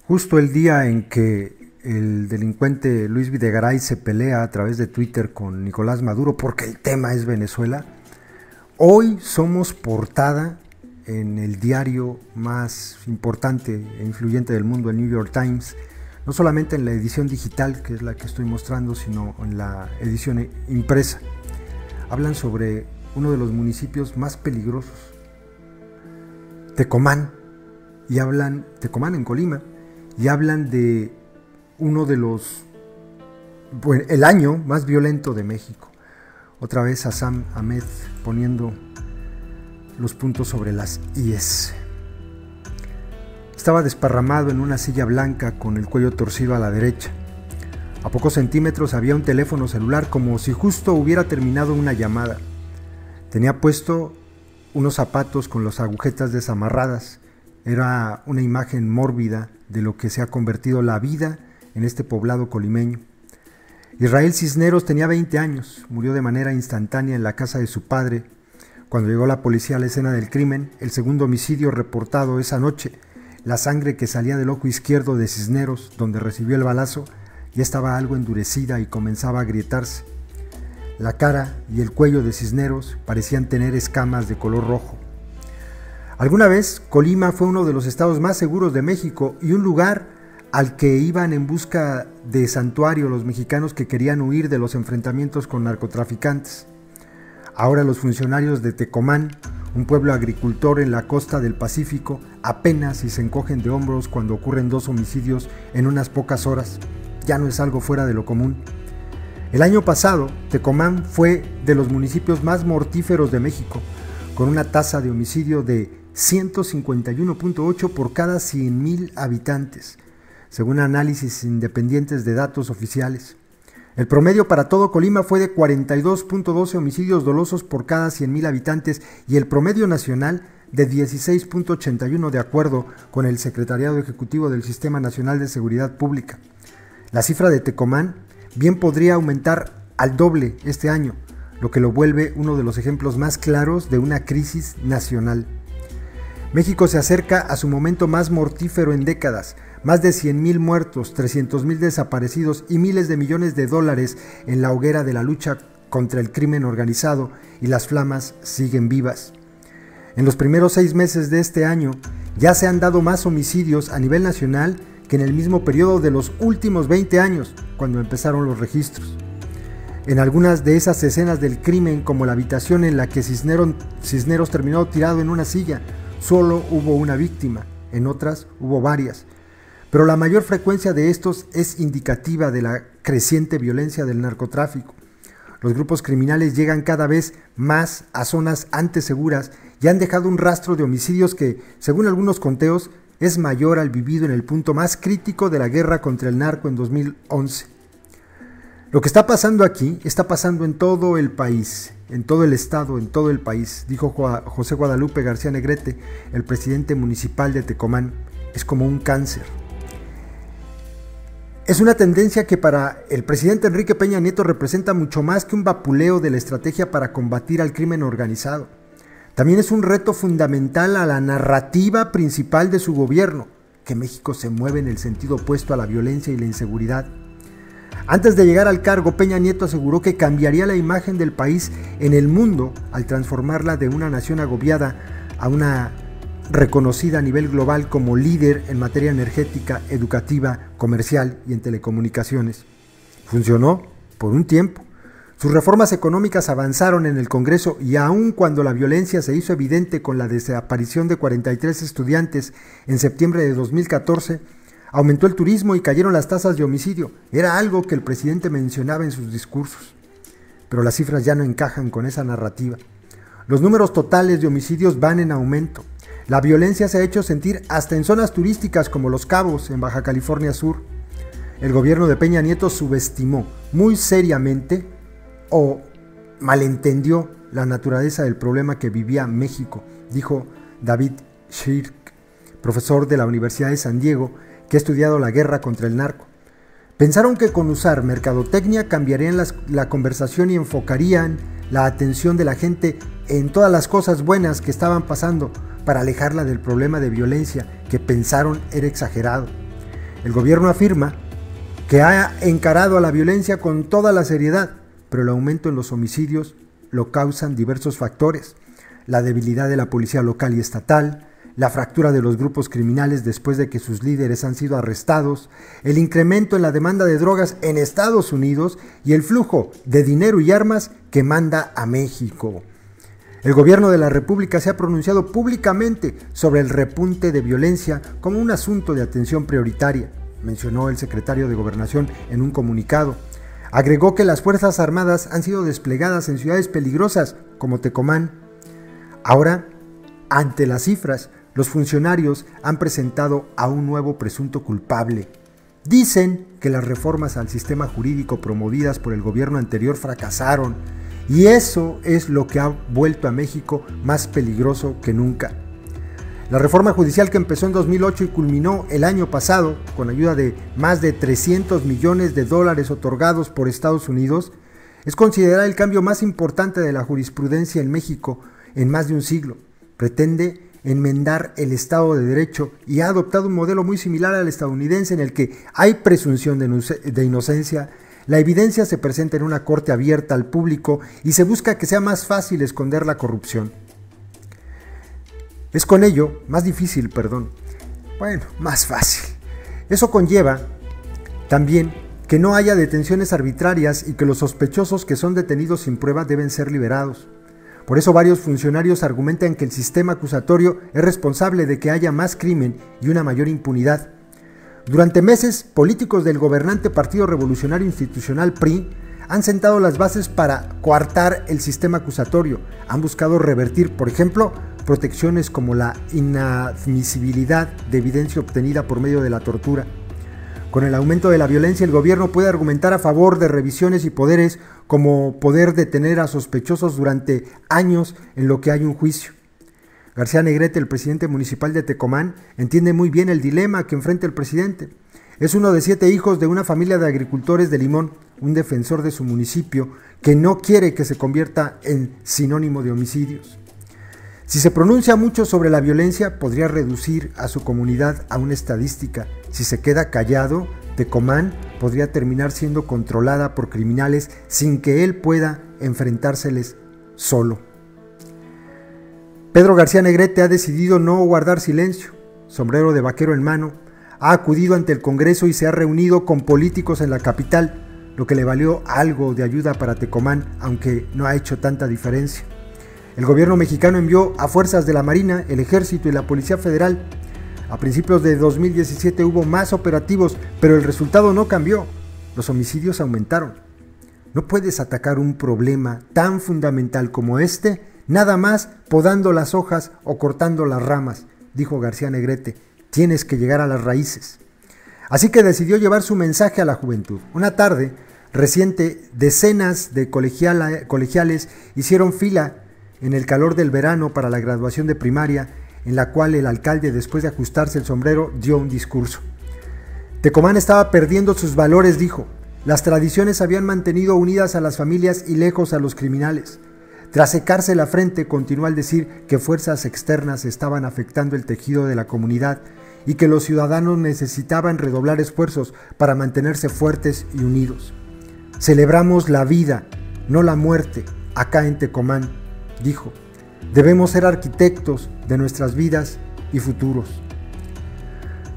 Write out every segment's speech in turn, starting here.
Justo el día en que el delincuente Luis Videgaray se pelea a través de Twitter con Nicolás Maduro porque el tema es Venezuela, hoy somos portada en el diario más importante e influyente del mundo, el New York Times, no solamente en la edición digital, que es la que estoy mostrando, sino en la edición impresa. Hablan sobre uno de los municipios más peligrosos, Tecomán, Tecomán en Colima, y hablan de uno de el año más violento de México. Otra vez Hassan Ahmed poniendo los puntos sobre las IES. Estaba desparramado en una silla blanca con el cuello torcido a la derecha. A pocos centímetros había un teléfono celular, como si justo hubiera terminado una llamada. Tenía puesto unos zapatos con las agujetas desamarradas. Era una imagen mórbida de lo que se ha convertido la vida en este poblado colimeño. Israel Cisneros tenía 20 años, murió de manera instantánea en la casa de su padre. Cuando llegó la policía a la escena del crimen, el segundo homicidio reportado esa noche, la sangre que salía del ojo izquierdo de Cisneros, donde recibió el balazo, ya estaba algo endurecida y comenzaba a agrietarse. La cara y el cuello de Cisneros parecían tener escamas de color rojo. Alguna vez, Colima fue uno de los estados más seguros de México y un lugar al que iban en busca de santuario los mexicanos que querían huir de los enfrentamientos con narcotraficantes. Ahora los funcionarios de Tecomán, un pueblo agricultor en la costa del Pacífico, apenas si se encogen de hombros cuando ocurren 2 homicidios en unas pocas horas. Ya no es algo fuera de lo común. El año pasado, Tecomán fue de los municipios más mortíferos de México, con una tasa de homicidio de 151.8 por cada 100,000 habitantes, según análisis independientes de datos oficiales. El promedio para todo Colima fue de 42.12 homicidios dolosos por cada 100,000 habitantes y el promedio nacional de 16.81, de acuerdo con el Secretariado Ejecutivo del Sistema Nacional de Seguridad Pública. La cifra de Tecomán bien podría aumentar al doble este año, lo que lo vuelve uno de los ejemplos más claros de una crisis nacional. México se acerca a su momento más mortífero en décadas, más de 100,000 muertos, 300,000 desaparecidos y miles de millones de dólares en la hoguera de la lucha contra el crimen organizado, y las flamas siguen vivas. En los primeros 6 meses de este año ya se han dado más homicidios a nivel nacional que en el mismo periodo de los últimos 20 años, cuando empezaron los registros. En algunas de esas escenas del crimen, como la habitación en la que Cisneros terminó tirado en una silla, solo hubo una víctima, en otras hubo varias. Pero la mayor frecuencia de estos es indicativa de la creciente violencia del narcotráfico. Los grupos criminales llegan cada vez más a zonas antes seguras y han dejado un rastro de homicidios que, según algunos conteos, es mayor al vivido en el punto más crítico de la guerra contra el narco en 2011. Lo que está pasando aquí está pasando en todo el país, en todo el estado, en todo el país, dijo José Guadalupe García Negrete, el presidente municipal de Tecomán. Es como un cáncer. Es una tendencia que para el presidente Enrique Peña Nieto representa mucho más que un vapuleo de la estrategia para combatir al crimen organizado. También es un reto fundamental a la narrativa principal de su gobierno, que México se mueve en el sentido opuesto a la violencia y la inseguridad. Antes de llegar al cargo, Peña Nieto aseguró que cambiaría la imagen del país en el mundo al transformarla de una nación agobiada a una reconocida a nivel global como líder en materia energética, educativa, comercial y en telecomunicaciones. Funcionó por un tiempo. Sus reformas económicas avanzaron en el Congreso y aun cuando la violencia se hizo evidente con la desaparición de 43 estudiantes en septiembre de 2014, aumentó el turismo y cayeron las tasas de homicidio. Era algo que el presidente mencionaba en sus discursos. Pero las cifras ya no encajan con esa narrativa. Los números totales de homicidios van en aumento. La violencia se ha hecho sentir hasta en zonas turísticas como Los Cabos, en Baja California Sur. El gobierno de Peña Nieto subestimó muy seriamente o malentendió la naturaleza del problema que vivía México, dijo David Shirk, profesor de la Universidad de San Diego, que ha estudiado la guerra contra el narco. Pensaron que con usar mercadotecnia cambiarían la conversación y enfocarían la atención de la gente en todas las cosas buenas que estaban pasando para alejarla del problema de violencia que pensaron era exagerado. El gobierno afirma que ha encarado a la violencia con toda la seriedad, pero el aumento en los homicidios lo causan diversos factores: la debilidad de la policía local y estatal, la fractura de los grupos criminales después de que sus líderes han sido arrestados, el incremento en la demanda de drogas en Estados Unidos y el flujo de dinero y armas que manda a México. El gobierno de la República se ha pronunciado públicamente sobre el repunte de violencia como un asunto de atención prioritaria, mencionó el secretario de Gobernación en un comunicado. Agregó que las Fuerzas Armadas han sido desplegadas en ciudades peligrosas como Tecomán. Ahora, ante las cifras, los funcionarios han presentado a un nuevo presunto culpable. Dicen que las reformas al sistema jurídico promovidas por el gobierno anterior fracasaron, y eso es lo que ha vuelto a México más peligroso que nunca. La reforma judicial que empezó en 2008 y culminó el año pasado con ayuda de más de $300 millones otorgados por Estados Unidos es considerada el cambio más importante de la jurisprudencia en México en más de un siglo. Pretende enmendar el Estado de Derecho y ha adoptado un modelo muy similar al estadounidense en el que hay presunción de inocencia. La evidencia se presenta en una corte abierta al público y se busca que sea más fácil esconder la corrupción. Es con ello más fácil. Eso conlleva también que no haya detenciones arbitrarias y que los sospechosos que son detenidos sin prueba deben ser liberados. Por eso varios funcionarios argumentan que el sistema acusatorio es responsable de que haya más crimen y una mayor impunidad. Durante meses, políticos del gobernante Partido Revolucionario Institucional PRI han sentado las bases para coartar el sistema acusatorio. Han buscado revertir, por ejemplo, protecciones como la inadmisibilidad de evidencia obtenida por medio de la tortura. Con el aumento de la violencia, el gobierno puede argumentar a favor de revisiones y poderes como poder detener a sospechosos durante años en lo que hay un juicio. García Negrete, el presidente municipal de Tecomán, entiende muy bien el dilema que enfrenta el presidente. Es uno de 7 hijos de una familia de agricultores de Limón, un defensor de su municipio que no quiere que se convierta en sinónimo de homicidios. Si se pronuncia mucho sobre la violencia, podría reducir a su comunidad a una estadística. Si se queda callado, Tecomán podría terminar siendo controlada por criminales sin que él pueda enfrentárseles solo. Pedro García Negrete ha decidido no guardar silencio. Sombrero de vaquero en mano, ha acudido ante el Congreso y se ha reunido con políticos en la capital, lo que le valió algo de ayuda para Tecomán, aunque no ha hecho tanta diferencia. El gobierno mexicano envió a fuerzas de la Marina, el Ejército y la Policía Federal. A principios de 2017 hubo más operativos, pero el resultado no cambió. Los homicidios aumentaron. No puedes atacar un problema tan fundamental como este nada más podando las hojas o cortando las ramas, dijo García Negrete. Tienes que llegar a las raíces. Así que decidió llevar su mensaje a la juventud. Una tarde reciente, decenas de colegiales hicieron fila en el calor del verano para la graduación de primaria, en la cual el alcalde, después de ajustarse el sombrero, dio un discurso. Tecomán estaba perdiendo sus valores, dijo. Las tradiciones habían mantenido unidas a las familias y lejos a los criminales. Tras secarse la frente, continuó al decir que fuerzas externas estaban afectando el tejido de la comunidad y que los ciudadanos necesitaban redoblar esfuerzos para mantenerse fuertes y unidos. Celebramos la vida, no la muerte, acá en Tecomán, dijo. Debemos ser arquitectos de nuestras vidas y futuros.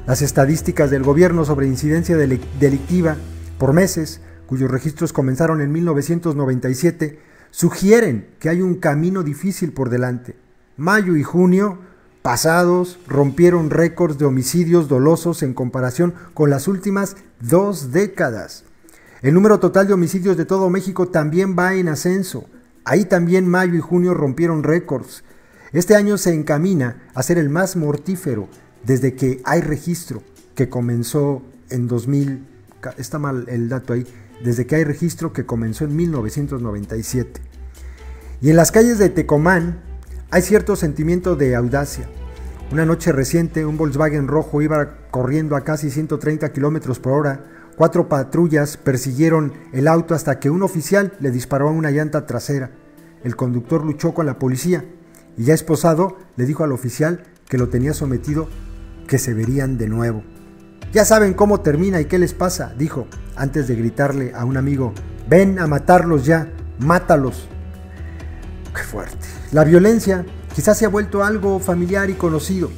Las estadísticas del gobierno sobre incidencia delictiva por meses, cuyos registros comenzaron en 1997, sugieren que hay un camino difícil por delante. Mayo y junio pasados rompieron récords de homicidios dolosos en comparación con las últimas 2 décadas. El número total de homicidios de todo México también va en ascenso. Ahí también mayo y junio rompieron récords. Este año se encamina a ser el más mortífero desde que hay registro, que comenzó en 2000, está mal el dato ahí, desde que hay registro que comenzó en 1997. Y en las calles de Tecomán hay cierto sentimiento de audacia. Una noche reciente, un Volkswagen rojo iba corriendo a casi 130 kilómetros por hora. 4 patrullas persiguieron el auto hasta que un oficial le disparó a una llanta trasera. El conductor luchó con la policía y, ya esposado, le dijo al oficial que lo tenía sometido, que se verían de nuevo. Ya saben cómo termina y qué les pasa, dijo, antes de gritarle a un amigo, ven a matarlos ya, mátalos. Qué fuerte. La violencia quizás se ha vuelto algo familiar y conocido.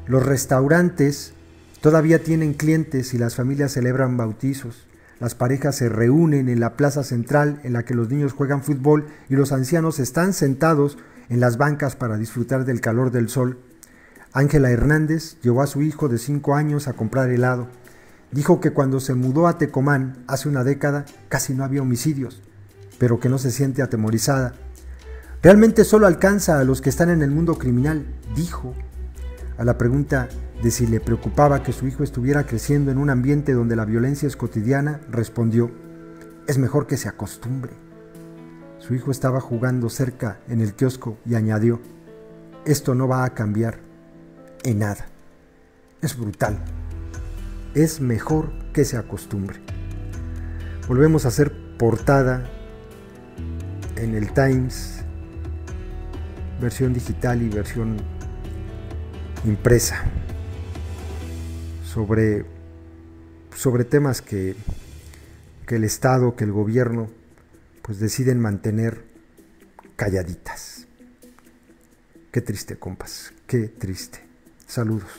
Los restaurantes todavía tienen clientes y las familias celebran bautizos. Las parejas se reúnen en la plaza central en la que los niños juegan fútbol y los ancianos están sentados en las bancas para disfrutar del calor del sol. Ángela Hernández llevó a su hijo de 5 años a comprar helado. Dijo que cuando se mudó a Tecomán hace una década casi no había homicidios, pero que no se siente atemorizada. Realmente solo alcanza a los que están en el mundo criminal, dijo. A la pregunta de si le preocupaba que su hijo estuviera creciendo en un ambiente donde la violencia es cotidiana, respondió, es mejor que se acostumbre. Su hijo estaba jugando cerca en el kiosco y añadió, esto no va a cambiar en nada. Es brutal. Es mejor que se acostumbre. Volvemos a hacer portada en el Times, versión digital y versión impresa, sobre temas que el Estado, que el gobierno, pues deciden mantener calladitas. Qué triste, compas, qué triste. Saludos.